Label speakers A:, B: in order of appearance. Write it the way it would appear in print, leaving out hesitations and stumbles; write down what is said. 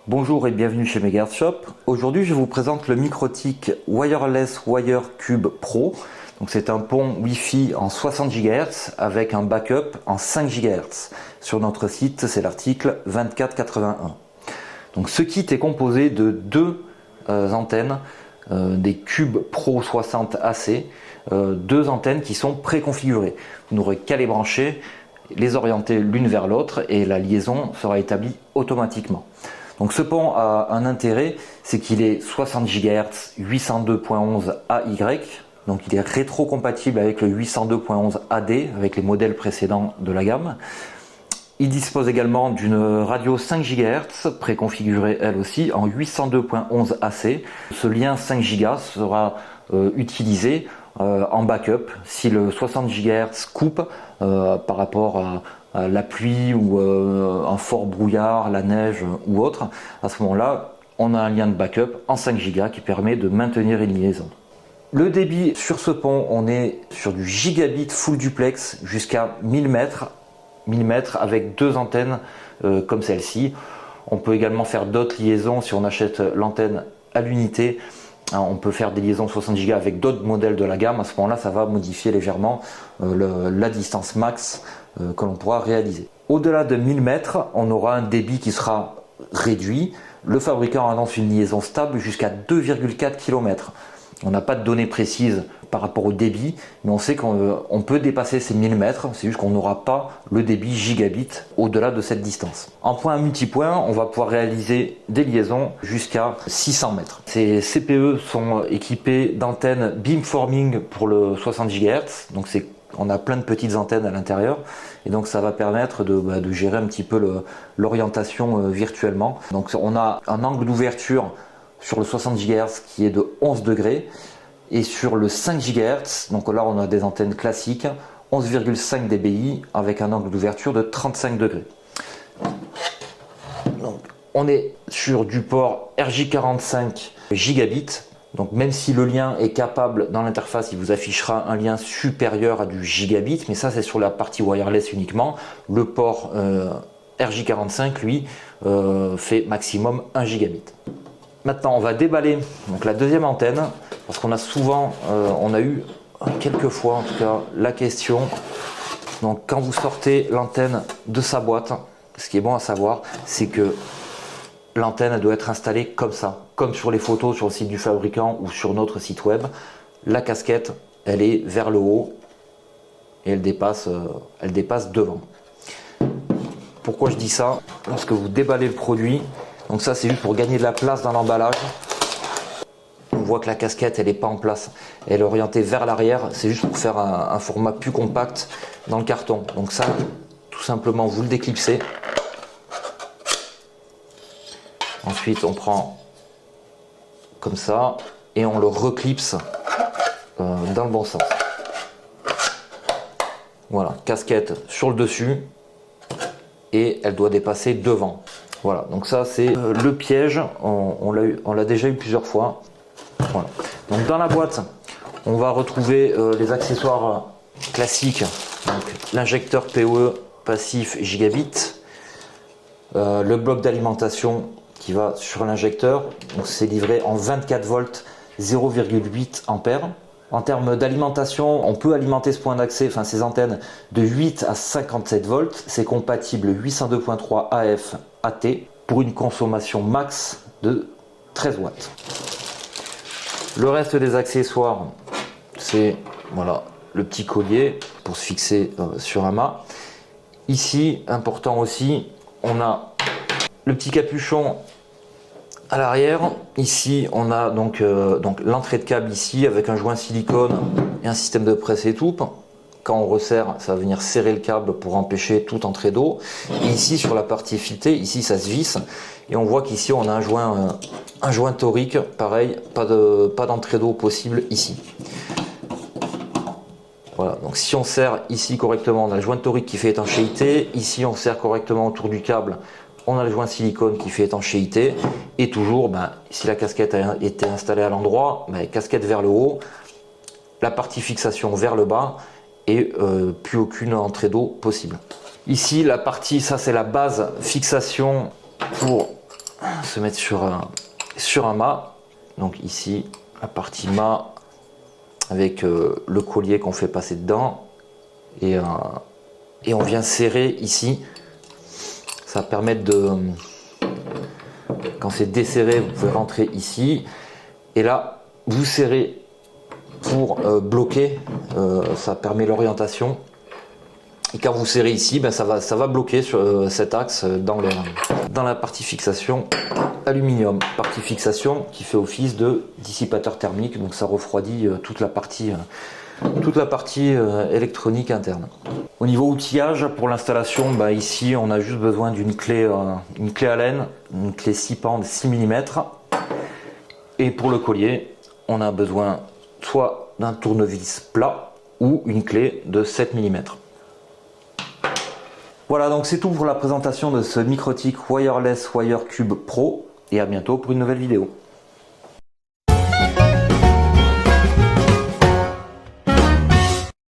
A: Bonjour et bienvenue chez Megahertz Shop. Aujourd'hui, je vous présente le Microtik Wireless Wire Cube Pro. Donc, c'est un pont Wi-Fi en 60 GHz avec un backup en 5 GHz. Sur notre site, c'est l'article 2481. Donc, ce kit est composé de deux antennes, des Cube Pro 60 AC, deux antennes qui sont préconfigurées. Vous n'aurez qu'à les brancher, les orienter l'une vers l'autre et la liaison sera établie automatiquement. Donc ce pont a un intérêt, c'est qu'il est 60 GHz 802.11 AY, donc il est rétro-compatible avec le 802.11 AD, avec les modèles précédents de la gamme. Il dispose également d'une radio 5 GHz, préconfigurée elle aussi, en 802.11 AC. Ce lien 5 Go sera utilisé en backup si le 60 GHz coupe par rapport à la pluie ou un fort brouillard, la neige ou autre. À ce moment-là, on a un lien de backup en 5 Go qui permet de maintenir une liaison. Le débit sur ce pont, on est sur du gigabit full duplex jusqu'à 1000 mètres avec deux antennes comme celle-ci. On peut également faire d'autres liaisons si on achète l'antenne à l'unité. On peut faire des liaisons 60 Go avec d'autres modèles de la gamme. À ce moment-là, ça va modifier légèrement la distance max que l'on pourra réaliser. Au-delà de 1000 mètres, on aura un débit qui sera réduit. Le fabricant annonce une liaison stable jusqu'à 2,4 km. On n'a pas de données précises par rapport au débit, mais on sait qu'on peut dépasser ces 1000 mètres, c'est juste qu'on n'aura pas le débit gigabit au-delà de cette distance. En point multipoint, on va pouvoir réaliser des liaisons jusqu'à 600 mètres. Ces CPE sont équipés d'antennes beamforming pour le 60 GHz, donc on a plein de petites antennes à l'intérieur et donc ça va permettre de gérer un petit peu l'orientation virtuellement. Donc on a un angle d'ouverture sur le 60 GHz qui est de 11 degrés et sur le 5 GHz, donc là on a des antennes classiques, 11,5 dBi avec un angle d'ouverture de 35 degrés. Donc on est sur du port RJ45 gigabit. Donc même si le lien est capable, dans l'interface, il vous affichera un lien supérieur à du gigabit, mais ça c'est sur la partie wireless uniquement. Le port RJ45, lui, fait maximum 1 gigabit. Maintenant, on va déballer donc, la deuxième antenne, parce qu'on a souvent, on a eu quelques fois en tout cas, la question. Donc quand vous sortez l'antenne de sa boîte, ce qui est bon à savoir, c'est que l'antenne doit être installée comme ça, comme sur les photos sur le site du fabricant ou sur notre site web. La casquette, elle est vers le haut et elle dépasse devant. Pourquoi je dis ça? Lorsque vous déballez le produit, donc ça c'est juste pour gagner de la place dans l'emballage. On voit que la casquette elle n'est pas en place, elle est orientée vers l'arrière, c'est juste pour faire un format plus compact dans le carton. Donc ça, tout simplement, vous le déclipsez. Ensuite, on prend comme ça et on le reclipse dans le bon sens. Voilà, casquette sur le dessus et elle doit dépasser devant. Voilà, donc ça c'est le piège, on l'a déjà eu plusieurs fois. Voilà. Donc dans la boîte, on va retrouver les accessoires classiques, l'injecteur PoE passif gigabit, le bloc d'alimentation qui va sur l'injecteur, donc c'est livré en 24 volts 0,8 ampères. En termes d'alimentation, on peut alimenter ce point d'accès, enfin ces antennes, de 8 à 57 volts. C'est compatible 802.3 AF AT pour une consommation max de 13 watts. Le reste des accessoires, c'est voilà, le petit collier pour se fixer sur un mât. Ici, important aussi, on a le petit capuchon à l'arrière. Ici on a donc l'entrée de câble ici avec un joint silicone et un système de presse étoupe. Quand on resserre, ça va venir serrer le câble pour empêcher toute entrée d'eau. Et ici sur la partie filetée, ici ça se visse et on voit qu'ici on a un joint torique, pareil, pas d'entrée d'eau possible ici. Voilà, donc si on serre ici correctement, on a le joint torique qui fait étanchéité. Ici on serre correctement autour du câble, on a le joint silicone qui fait étanchéité. Et toujours, si la casquette a été installée à l'endroit, casquette vers le haut, la partie fixation vers le bas et plus aucune entrée d'eau possible. Ici la partie, ça c'est la base fixation pour se mettre sur un mât. Donc ici, la partie mât avec le collier qu'on fait passer dedans. Et on vient serrer ici. Ça va permettre de... Quand c'est desserré, vous pouvez rentrer ici. Et là, vous serrez pour bloquer. Ça permet l'orientation. Et quand vous serrez ici, ben ça va bloquer sur cet axe dans la partie fixation aluminium. Partie fixation qui fait office de dissipateur thermique. Donc ça refroidit toute la partie électronique interne. Au niveau outillage, pour l'installation, bah ici on a juste besoin d'une clé Allen, une clé 6 pans de 6 mm. Et pour le collier, on a besoin soit d'un tournevis plat ou une clé de 7 mm. Voilà, donc c'est tout pour la présentation de ce Microtik Wireless Wire Cube Pro et à bientôt pour une nouvelle vidéo.